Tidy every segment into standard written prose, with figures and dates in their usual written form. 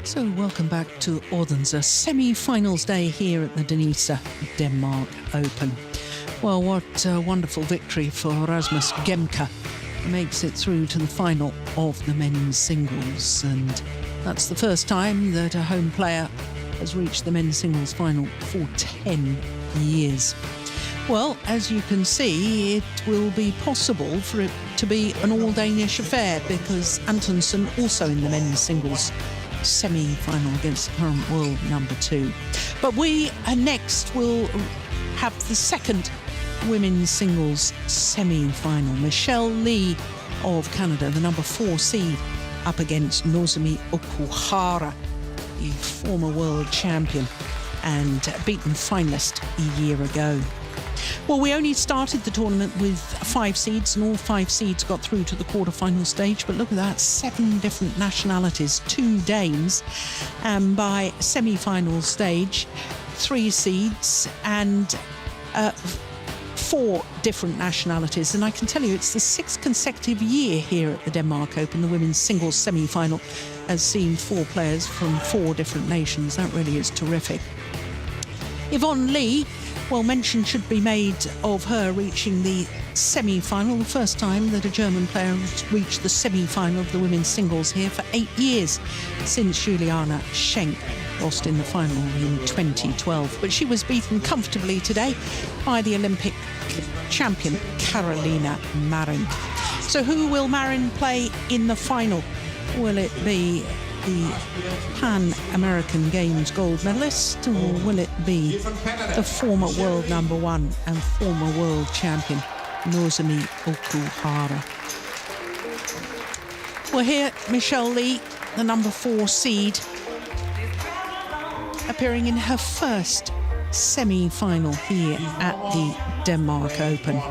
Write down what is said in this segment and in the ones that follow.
So welcome back to Odense, semi-finals day here at the DANISA Denmark Open. Well, what a wonderful victory for Rasmus Gemke. Makes it through to the final of the men's singles, and that's the first time that a home player has reached the men's singles final for 10 years. Well, as you can see, it will be possible for it to be an all-Danish affair, because Antonsen also in the men's singles semi-final against the current world number 2. But we next will have the second women's singles semi-final. Michelle Lee of Canada, the number 4 seed, up against Nozomi Okuhara, the former world champion and beaten finalist a year ago. Well, we only started the tournament with 5 seeds, and all 5 seeds got through to the quarter-final stage. But look at that, 7 different nationalities, 2 Danes, and by semi-final stage, 3 seeds and 4 different nationalities. And I can tell you it's the 6th consecutive year here at the Denmark Open. The women's singles semi-final has seen 4 players from 4 different nations. That really is terrific. Yvonne Lee, well, mention should be made of her reaching the semi-final, the first time that a German player has reached the semi-final of the women's singles here for 8 years, since Juliana Schenk lost in the final in 2012. But she was beaten comfortably today by the Olympic champion Carolina Marin. So who will Marin play in the final? Will it be the Pan-American Games gold medalist, or will it be the former world number 1 and former world champion Nozomi Okuhara? Well, here Michelle Lee, the number 4 seed, appearing in her first semi-final here at the Denmark Open.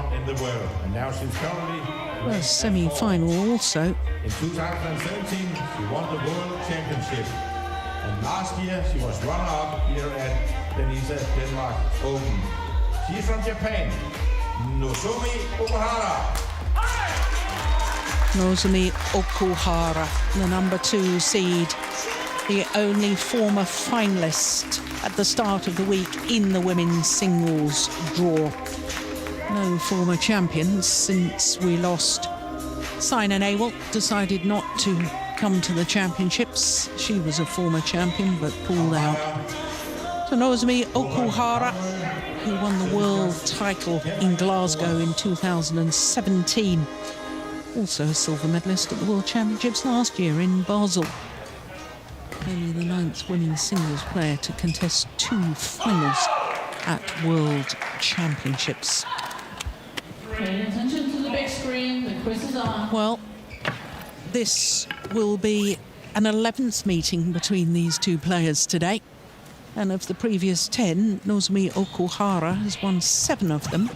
First semi-final also. In 2017, she won the World Championship, and last year she was runner-up here at DANISA Denmark Open. She's from Japan, Nozomi Okuhara. Nozomi Okuhara, the number 2 seed, the only former finalist at the start of the week in the women's singles draw. No former champions since we lost. Sina Nehwal decided not to come to the championships. She was a former champion but pulled out. So Nozomi Okuhara, who won the world title in Glasgow in 2017, also a silver medalist at the World Championships last year in Basel. Only the 9th women's singles player to contest 2 finals at World Championships. Pay attention to the big screen, the quiz is on. Well, this will be an 11th meeting between these 2 players today. And of the previous 10, Nozomi Okuhara has won 7 of them,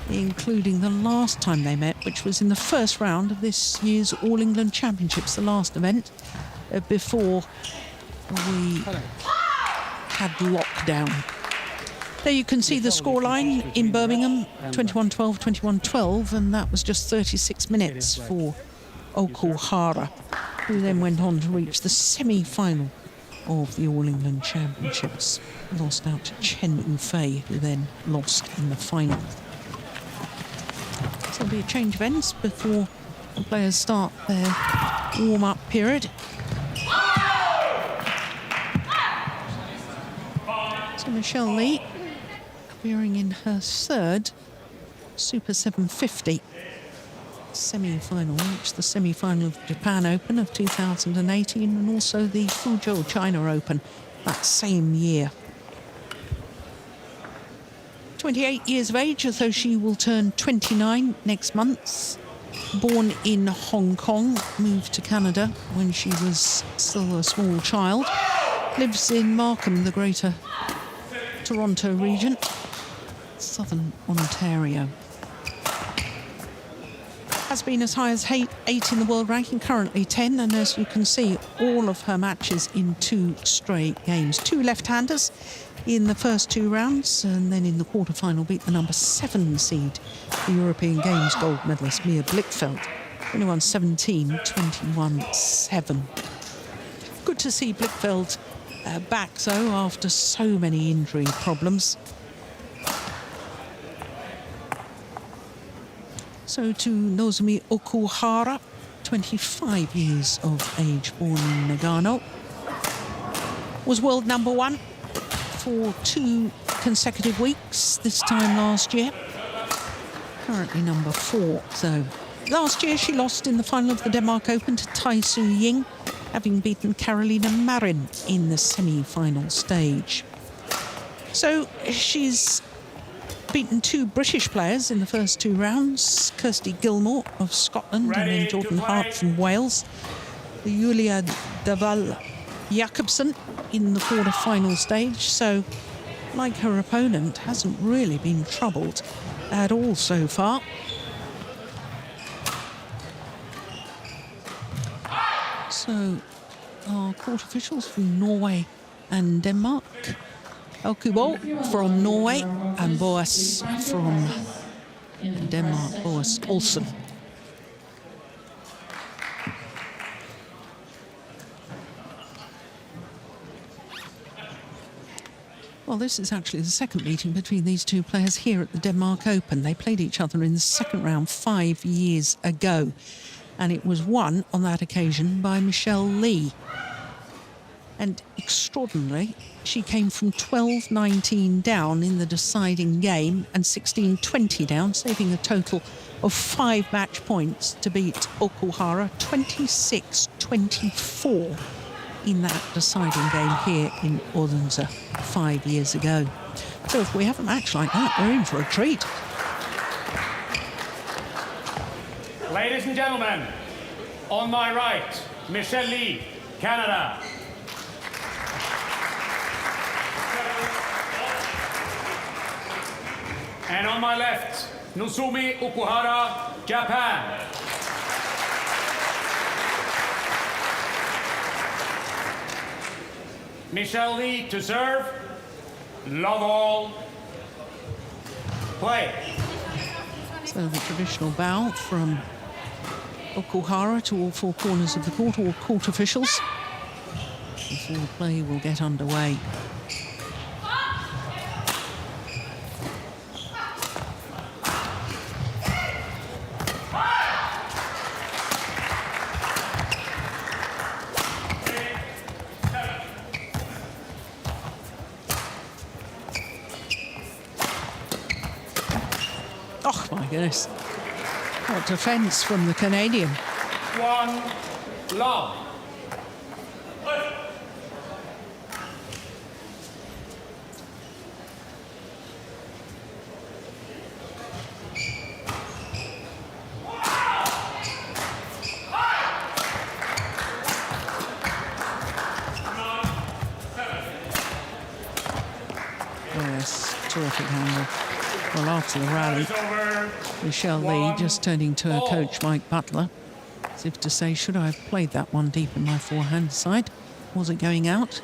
including the last time they met, which was in the first round of this year's All England Championships, the last event, before we had lockdown. There you can see the scoreline in Birmingham, 21-12, 21-12, and that was just 36 minutes for Okuhara, who then went on to reach the semi-final of the All England Championships. Lost out to Chen Yufei, who then lost in the final. So there'll be a change of ends before the players start their warm-up period. So Michelle Lee, appearing in her 3rd Super 750 semi-final, reached the semi-final of the Japan Open of 2018 and also the Fuzhou China Open that same year. 28 years of age, although she will turn 29 next month. Born in Hong Kong, moved to Canada when she was still a small child. Lives in Markham, the Greater Toronto region, southern Ontario. Has been as high as 8 in the world ranking, currently 10, and as you can see, all of her matches in 2 straight games. 2 left-handers in the first 2 rounds, and then in the quarter-final beat the number 7 seed, the European Games gold medalist Mia Blichfeld, 21-17, 21-7. Good to see Blichfeld back, though, after so many injury problems. So to Nozomi Okuhara, 25 years of age, born in Nagano. Was world #1 for 2 consecutive weeks, this time last year. Currently #4, though. Last year she lost in the final of the Denmark Open to Tai Su Ying, having beaten Carolina Marin in the semi-final stage. So she's beaten 2 British players in the first 2 rounds, Kirsty Gilmore of Scotland and then Jordan Hart from Wales. The Julia Daval Jacobsen in the quarter-final stage, so like her opponent, hasn't really been troubled at all so far. So our court officials from Norway and Denmark. Okubo from Norway and Boas from Denmark, Boas Olsen. Well, this is actually the second meeting between these 2 players here at the Denmark Open. They played each other in the second round 5 years ago, and it was won on that occasion by Michelle Lee. And extraordinarily, she came from 12-19 down in the deciding game and 16-20 down, saving a total of 5 match points to beat Okuhara 26-24 in that deciding game here in Odense 5 years ago. So if we have a match like that, we're in for a treat. Ladies and gentlemen, on my right, Michelle Lee, Canada. And on my left, Nozomi Okuhara, Japan. Michelle Lee to serve. Love all. Play. So the traditional bow from Okuhara to all 4 corners of the court, all court officials, before the play will get underway. Oh, my goodness. What defence from the Canadian. 1, love. Yes, terrific handle. Well, after the rally, Michelle Lee just turning to her coach, Mike Butler, as if to say, should I have played that one deep in my forehand side? Was it going out?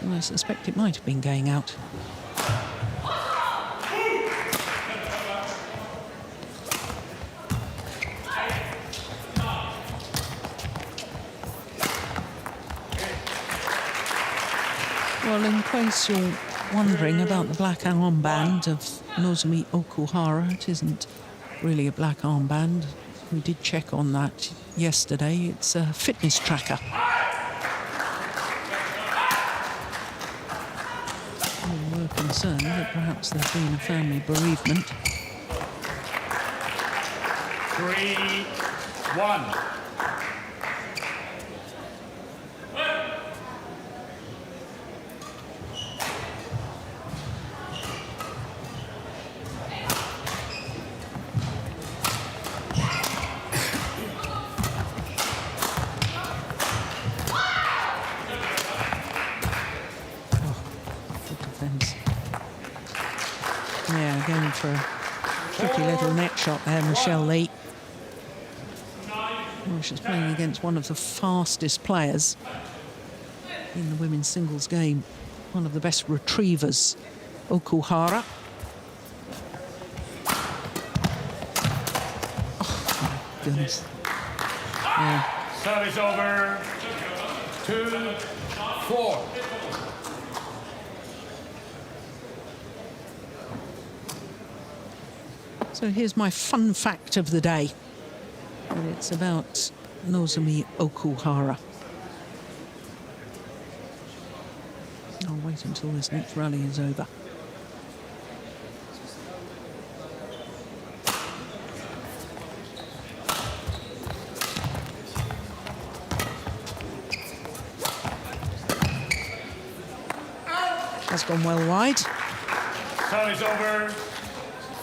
Well, I suspect it might have been going out. Well, in case you're wondering about the black armband of Nozomi Okuhara, it isn't really a black armband. We did check on that yesterday. It's a fitness tracker. We were concerned that perhaps there's been a family bereavement. 3-1. Yeah, going for a tricky little net shot there, Michelle Lee. Well, she's playing against one of the fastest players in the women's singles game, one of the best retrievers, Okuhara. Oh, my goodness. Yeah. Service over. 2-4. So here's my fun fact of the day. And it's about Nozomi Okuhara. I'll wait until this next rally is over. Has gone well wide. Time is over.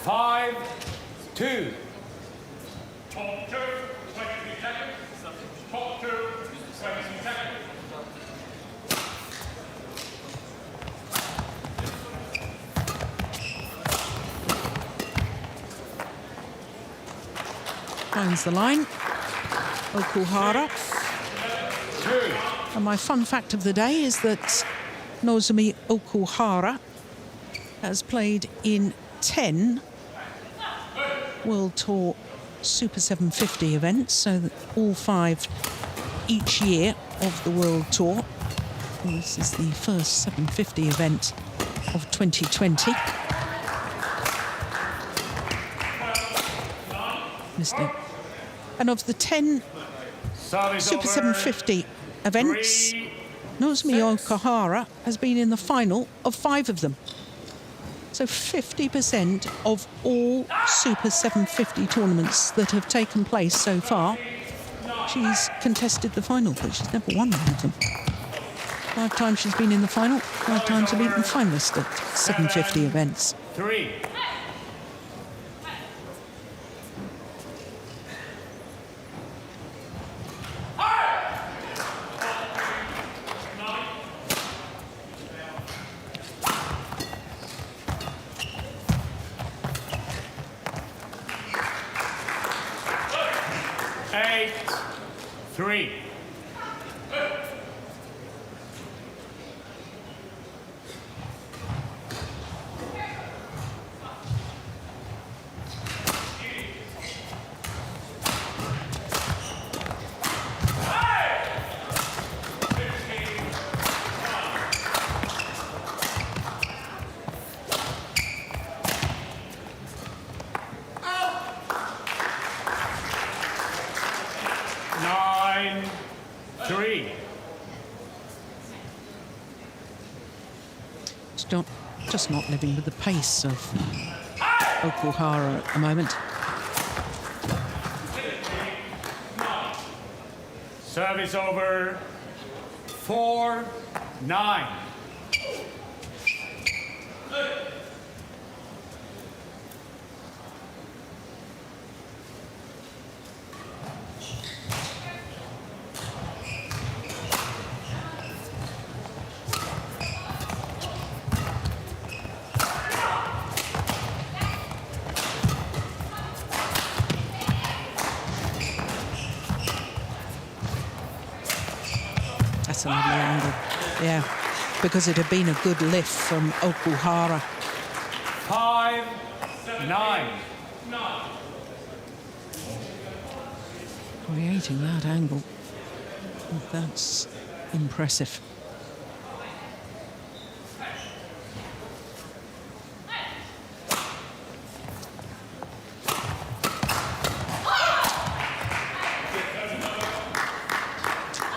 5-2. Top 2, 23 seconds. Top 2, 23 seconds. Finds the line. Okuhara. 2. And my fun fact of the day is that Nozomi Okuhara has played in 10 World Tour Super 750 events, so that all 5 each year of the World Tour. And this is the first 750 event of 2020. Missed it. And of the 10 Super 750 events, Nozomi Okuhara has been in the final of 5 of them. So 50% of all Super 750 tournaments that have taken place so far, she's contested the final, but she's never won one of them. 5 times she's been in the final, 5 times a beaten finalist at 750 events. 3. Just not living with the pace of Okuhara at the moment. Service over. 4-9. That's a lovely angle. Yeah, because it had been a good lift from Okuhara. 5-9. Creating that angle. That's impressive.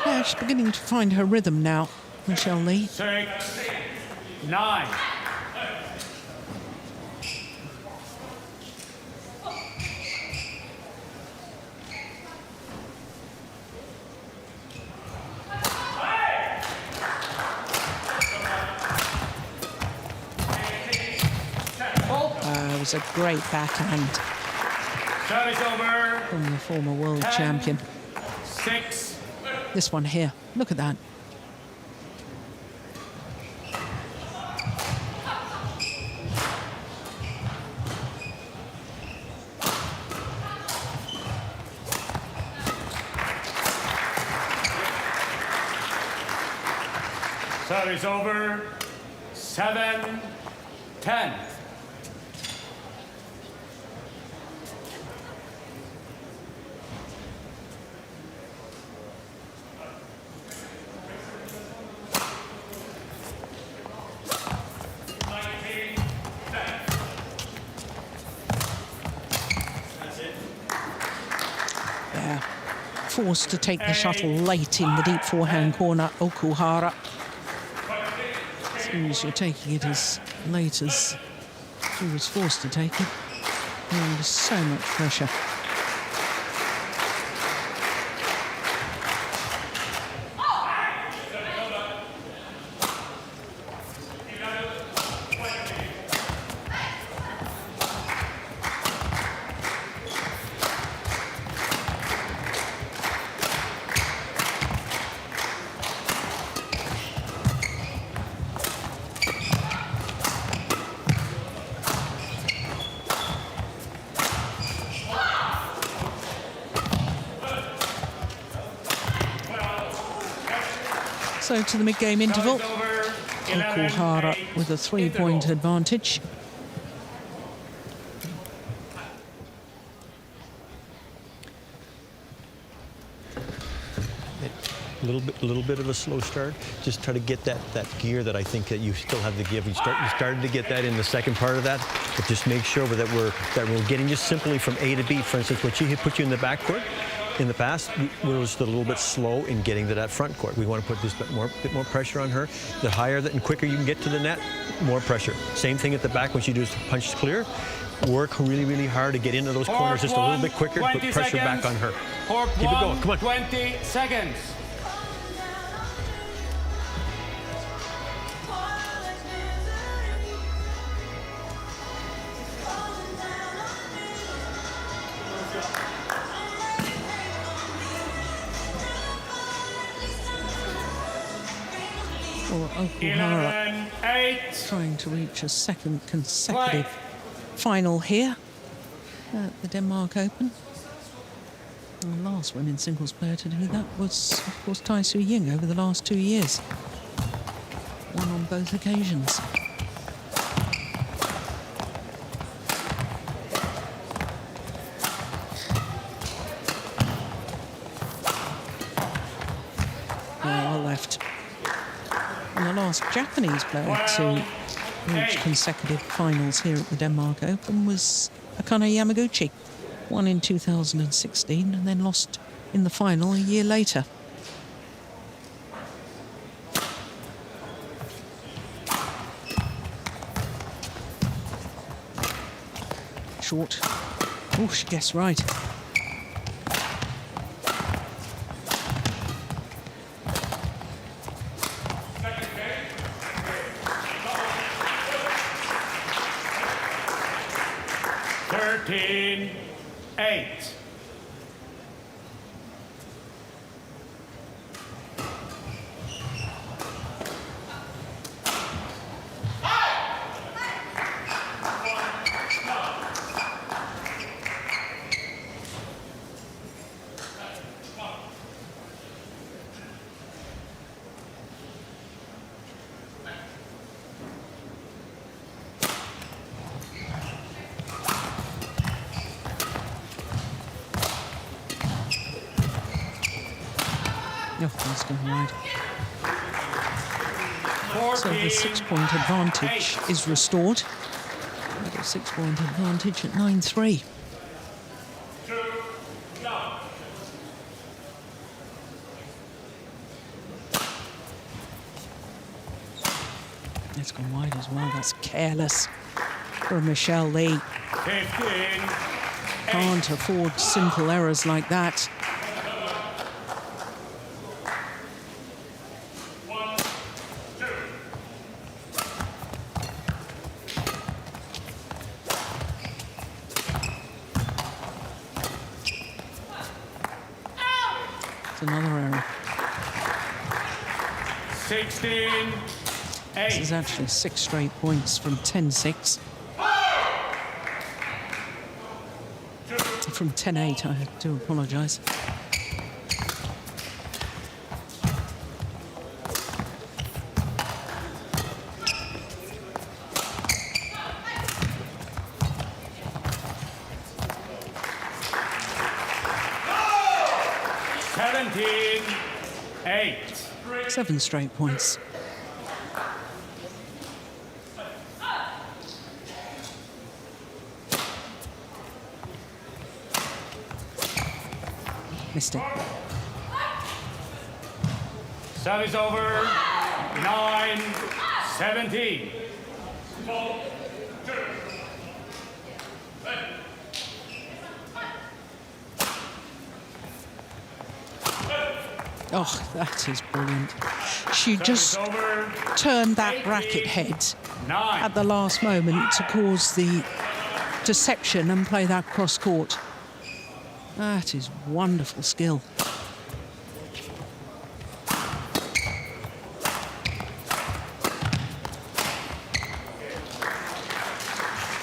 Yeah, she's beginning to find her rhythm now, Michelle Lee. 6-9. It was a great backhand Service over. from the former world champion. 6. This one here, look at that. Service over. 7-10. forced to take the shuttle late in the deep forehand corner, Okuhara. As soon as you're taking it as late as he was forced to take it, you're under so much pressure. So to the mid-game interval, Okuhara with a 3-point advantage. A little bit of a slow start. Just try to get that gear that I think that you still have to give. You started to get that in the second part of that, but just make sure that we're getting just simply from A to B. For instance, what she put you in the backcourt. In the past, we were just a little bit slow in getting to that front court. We want to put this bit more pressure on her. The higher and quicker you can get to the net, more pressure. Same thing at the back when she does punch clear. Work really, really hard to get into those corners just a little bit quicker, put pressure back on her. Keep it going, come on. 20 seconds. Or Okuhara trying to reach a second consecutive final here at the Denmark Open. The last women's singles player to do that was, of course, Tai Su Ying over the last 2 years. Won on both occasions. Well left. And the last Japanese player to reach consecutive finals here at the Denmark Open was Akane Yamaguchi. Won in 2016 and then lost in the final a year later. Short. Oh, she guessed right. Oh, that's gone wide. So the 6-point advantage is restored. A 6-point advantage at 9-3. It's gone wide as well. That's careless for Michelle Lee. Can't afford simple errors like that. Another error. 16-8. This is actually 6 straight points from 10-6. From 10-8, I do apologise. Seven straight points. Missed it. Service over. 9-17. Oh, that is brilliant. She just turned that racket head at the last moment to cause the deception and play that cross court. That is wonderful skill.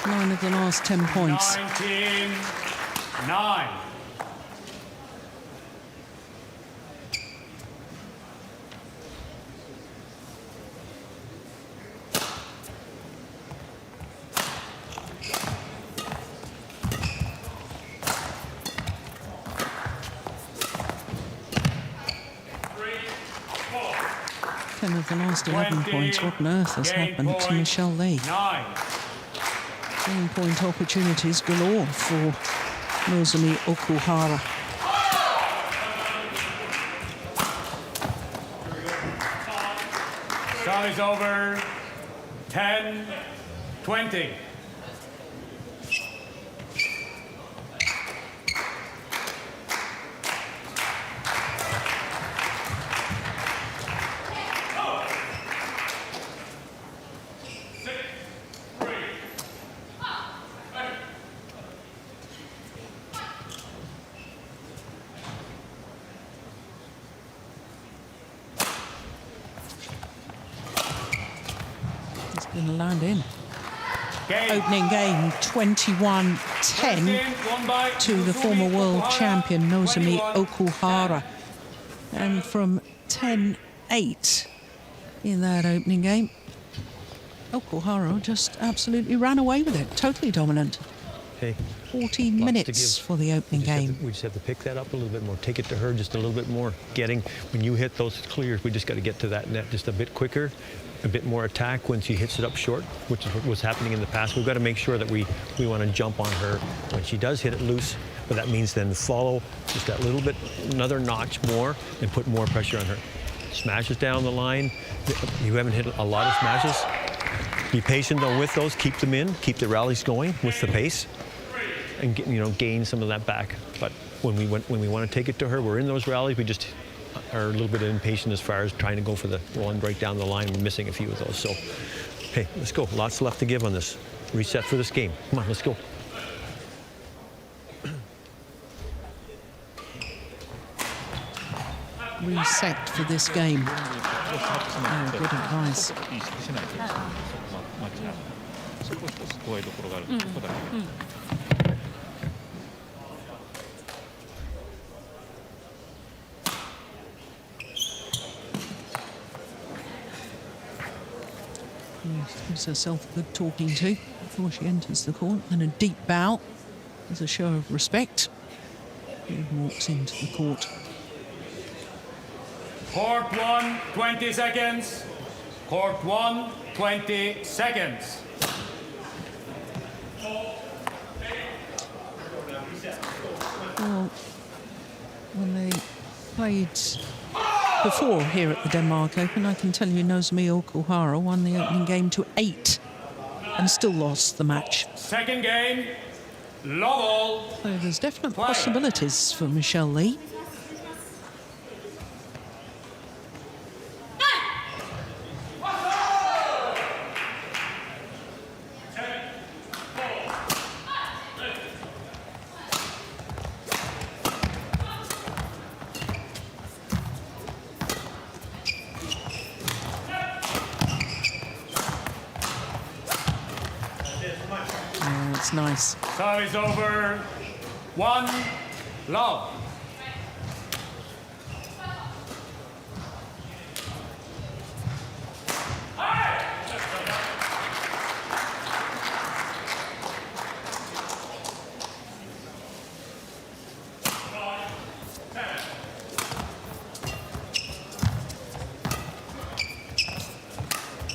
Nine of the last 10 points. 19-9. Of the last 11 points. What on earth has happened to Michelle Lee? 10-point opportunities galore for Nozomi Okuhara. Service over. 10-20. Going to land in. Opening game 21-10 to the former world champion Nozomi Okuhara. And from 10-8 in that opening game, Okuhara just absolutely ran away with it. Totally dominant. Hey, 14 minutes for the opening game. We just have to pick that up a little bit more. Take it to her just a little bit more. When you hit those clears, we just got to get to that net just a bit quicker. A bit more attack when she hits it up short, which is what was happening in the past. We've got to make sure that we want to jump on her when she does hit it loose, but that means then follow just that little bit, another notch more, and put more pressure on her. Smashes down the line. You haven't hit a lot of smashes. Be patient though with those. Keep them in. Keep the rallies going with the pace, and gain some of that back. But when we want to take it to her, we're in those rallies. We just are a little bit impatient as far as trying to go for the one right down the line. We're missing a few of those. So, hey, let's go. Lots left to give on this. Reset for this game. Come on, let's go. Reset for this game. Oh, good advice. Gives herself a good talking to before she enters the court, and a deep bow as a show of respect. He walks into the court. Court 1, 20 seconds. Court 1, 20 seconds. Well, when they played before here at the Denmark Open, I can tell you Nozomi Okuhara won the opening game to 8 and still lost the match. Second game, love all. So there's definite possibilities for Michelle Lee. It's nice. Service over. 1, love.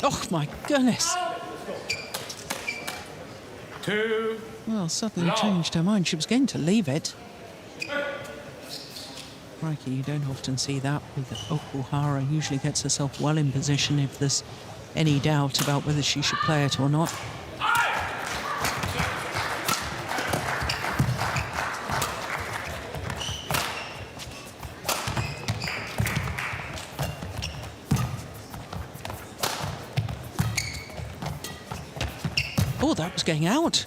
Oh my goodness. 2. Well, suddenly changed her mind. She was going to leave it. Crikey, you don't often see that with Okuhara. Usually gets herself well in position if there's any doubt about whether she should play it or not. Oh, that was going out.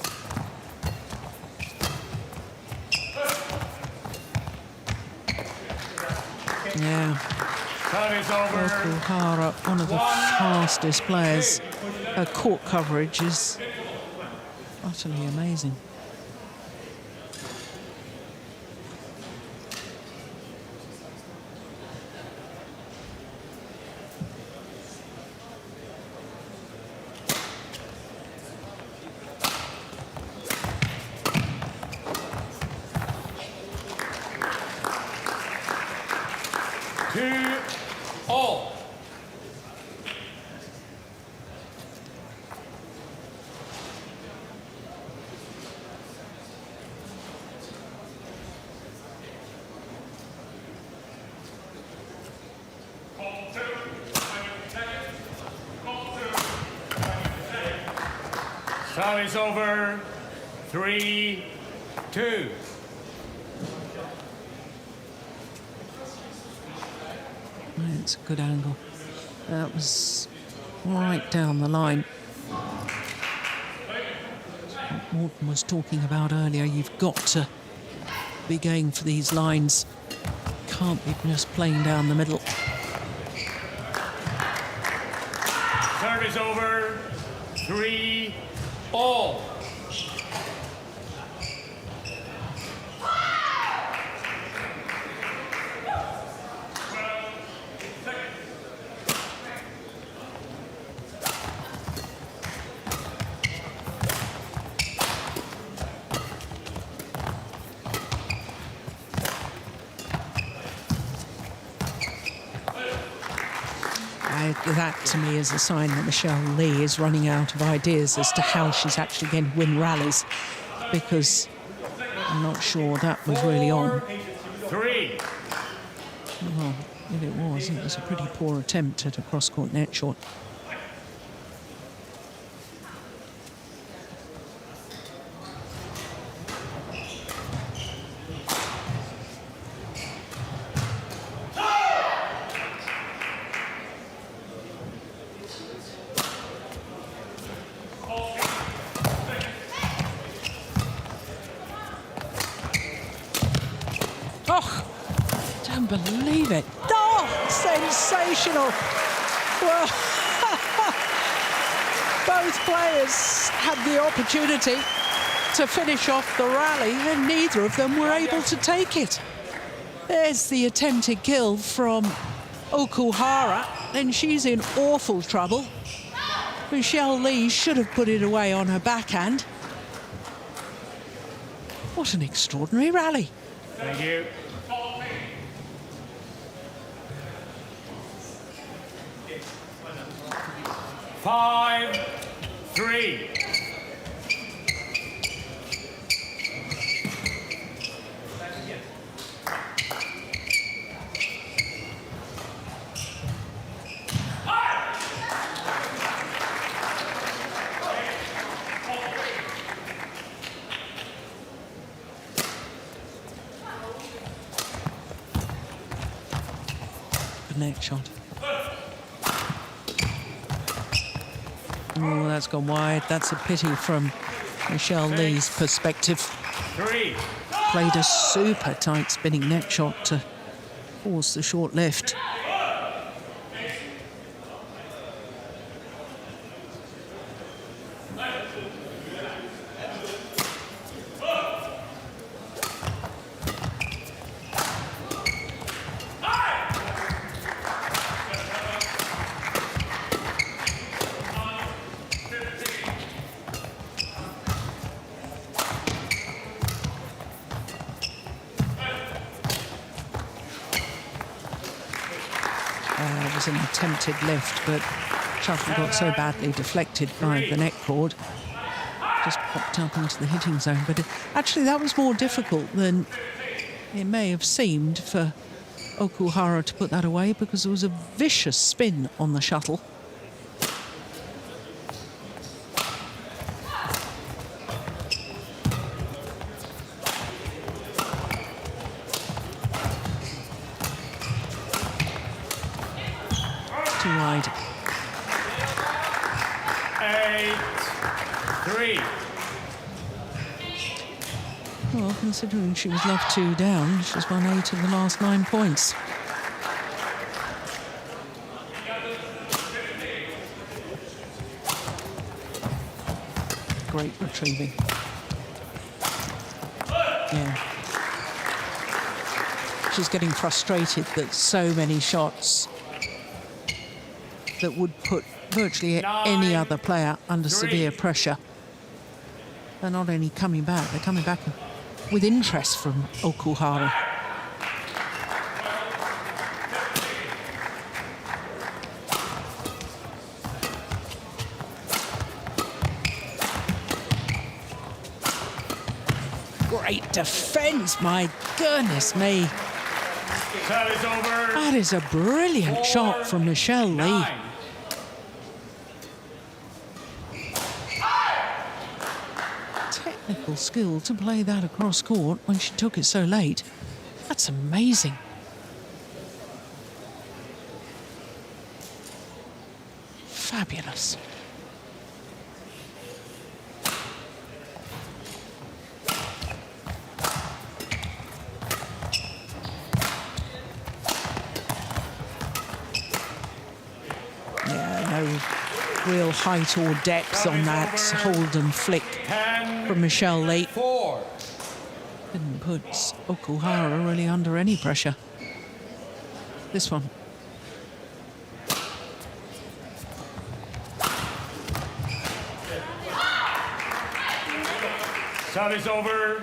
Yeah. Okuhara, one of the fastest players. Her court coverage is utterly amazing. All. Time is over. 3-2. It's a good angle. That was right down the line. What Morton was talking about earlier, you've got to be going for these lines. Can't be just playing down the middle. Serve is over. 3-all. That, to me, is a sign that Michelle Lee is running out of ideas as to how she's actually going to win rallies, because I'm not sure that was really on. 3. Well, if it was a pretty poor attempt at a cross-court net shot. Oh, don't believe it. Oh, sensational. Well, both players had the opportunity to finish off the rally and neither of them were able to take it. There's the attempted kill from Okuhara, and she's in awful trouble. Michelle Lee should have put it away on her backhand. What an extraordinary rally. Thank you. 5-3. Good net shot. Oh, that's gone wide. That's a pity from Michelle Lee's perspective. 3. Played a super tight spinning net shot to force the short lift. It was an attempted lift, but shuttle got so badly deflected by the net cord, just popped up into the hitting zone. But actually, that was more difficult than it may have seemed for Okuhara to put that away because there was a vicious spin on the shuttle. Too wide. 8-3. Well, considering she was left 2 down, she's won 8 of the last 9 points. Great retrieving. Yeah. She's getting frustrated that so many shots that would put virtually any other player under severe pressure. They're not only coming back, they're coming back with interest from Okuhara. Great defence, my goodness me. That is over. That is a brilliant shot from Michelle Lee. 9. Technical skill to play that across court when she took it so late. That's amazing. Fabulous. Yeah, no real height or depth on that hold and flick 10. from Michelle Lee. 4. Didn't put Okuhara really under any pressure. This one. Service over.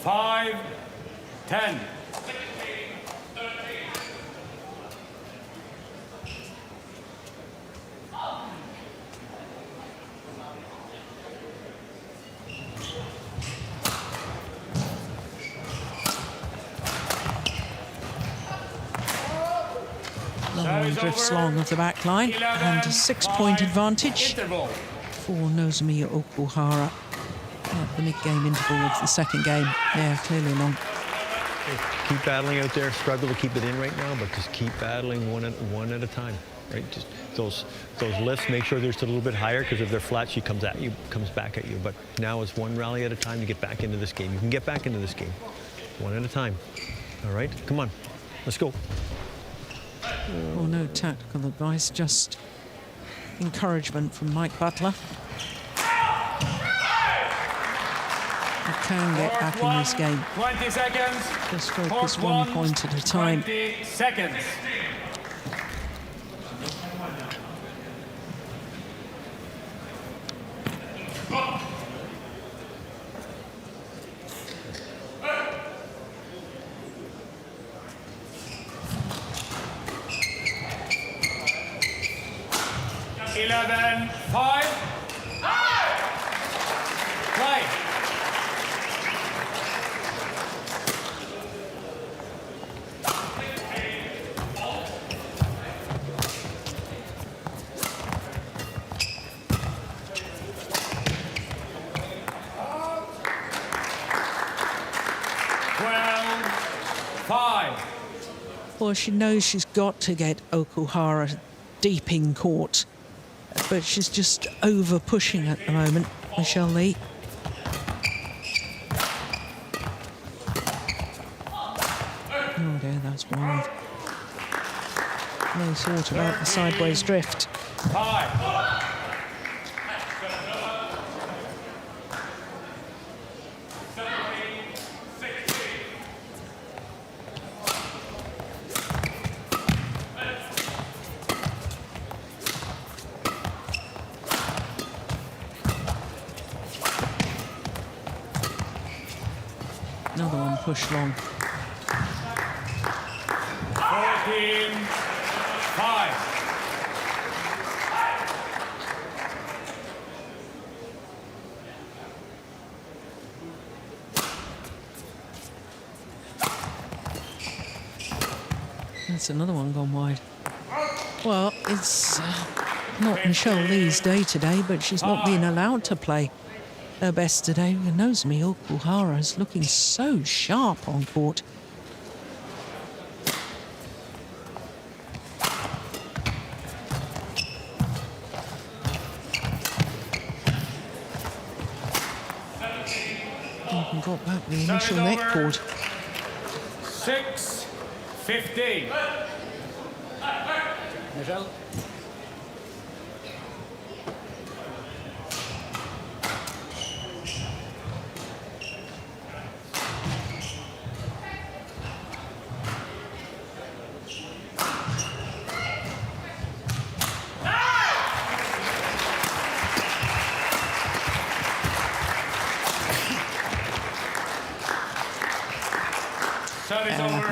5-10. Long drifts long of the back line and a 6-point advantage Interval. for Nozomi Okuhara at the mid-game interval of the second game. Yeah, clearly long. Keep battling out there. Struggle to keep it in right now, but just keep battling one at a time. Right? Just those lifts. Make sure they're just a little bit higher, because if they're flat, she comes back at you. But now it's one rally at a time to get back into this game. You can get back into this game, one at a time. All right, come on, let's go. Well, no tactical advice, just encouragement from Mike Butler. You can get back in this game. 20 seconds. Just focus 1 point at a time. 20 seconds. Eleven, 5. Play. Well, she knows she's got to get Okuhara deep in court, but she's just over pushing at the moment, Michelle Lee. Oh dear, that's wide. No thought about the sideways drift. 5. Another one pushed long. 14, 5. That's another one gone wide. Well, it's not Michelle Lee's day today, but she's not being allowed to play her best today. Nozomi Okuhara is looking so sharp on court. And got back the initial net cord. 6-15. Michelle.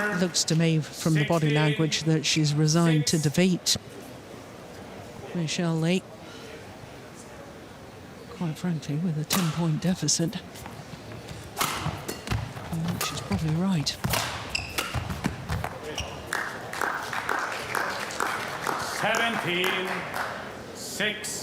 It looks to me from the body language that she's resigned to defeat Michelle Lee. Quite frankly, with a 10-point deficit. She's probably right. 17-6.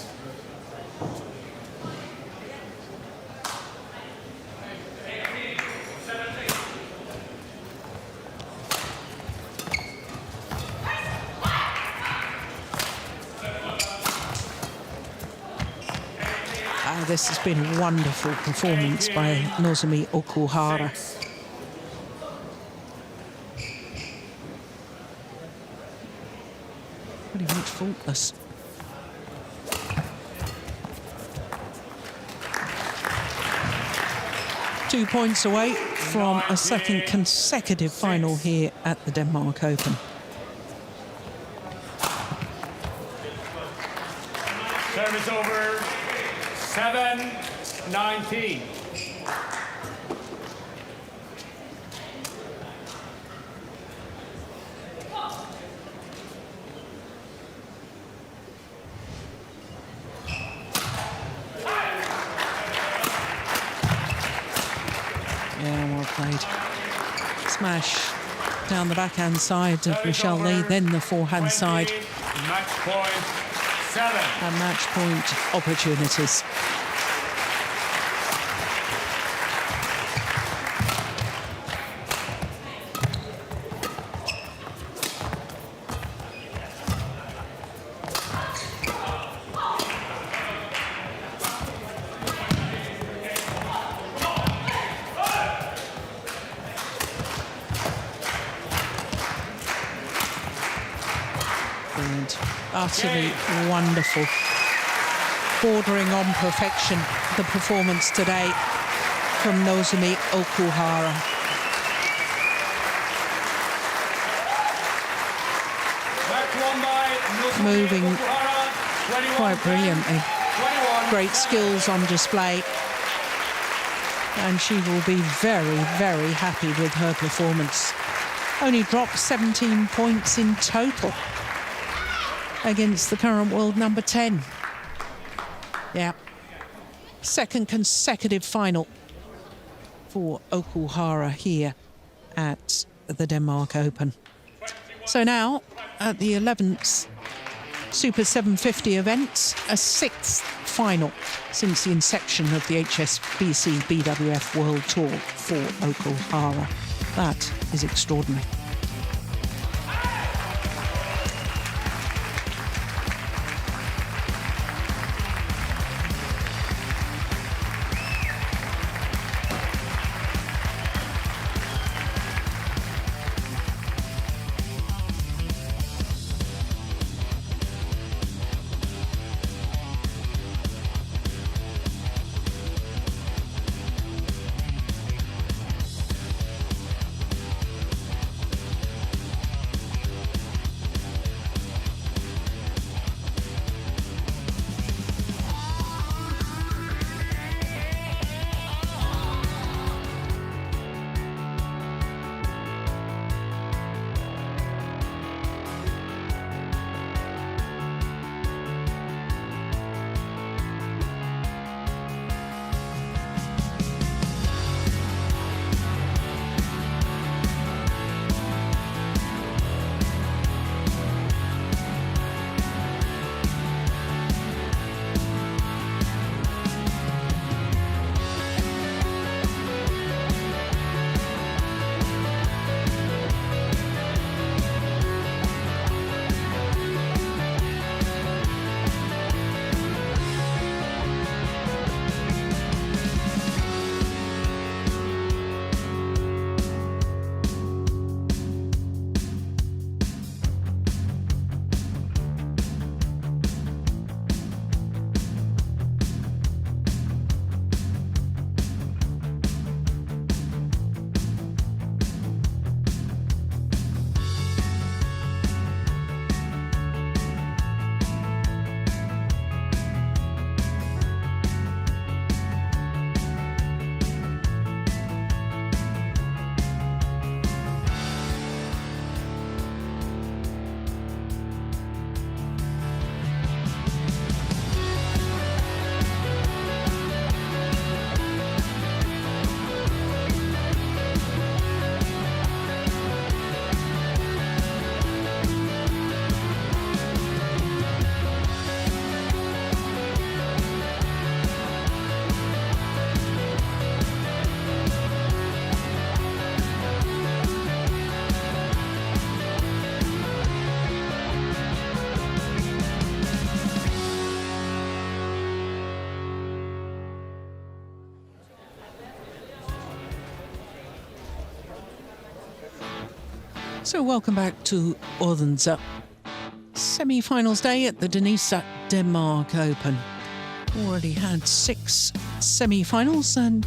This has been a wonderful performance by Nozomi Okuhara. Pretty much faultless. Two points away from a second consecutive final here at the Denmark Open. Service over. 7-19. Yeah, well played. Smash down the backhand side of Michelle Lee, then the forehand side. Match point 7. And match point opportunities. Utterly wonderful, bordering on perfection, the performance today from Nozomi Okuhara. Moving quite brilliantly. Great skills on display. And she will be very, very happy with her performance. Only dropped 17 points in total against the current world number 10. Yeah. Second consecutive final for Okuhara here at the Denmark Open. So now, at the 11th Super 750 event, a 6th final since the inception of the HSBC BWF World Tour for Okuhara. That is extraordinary. So welcome back to Odense. Semi-finals day at the DANISA Denmark Open. Already had 6 semi-finals and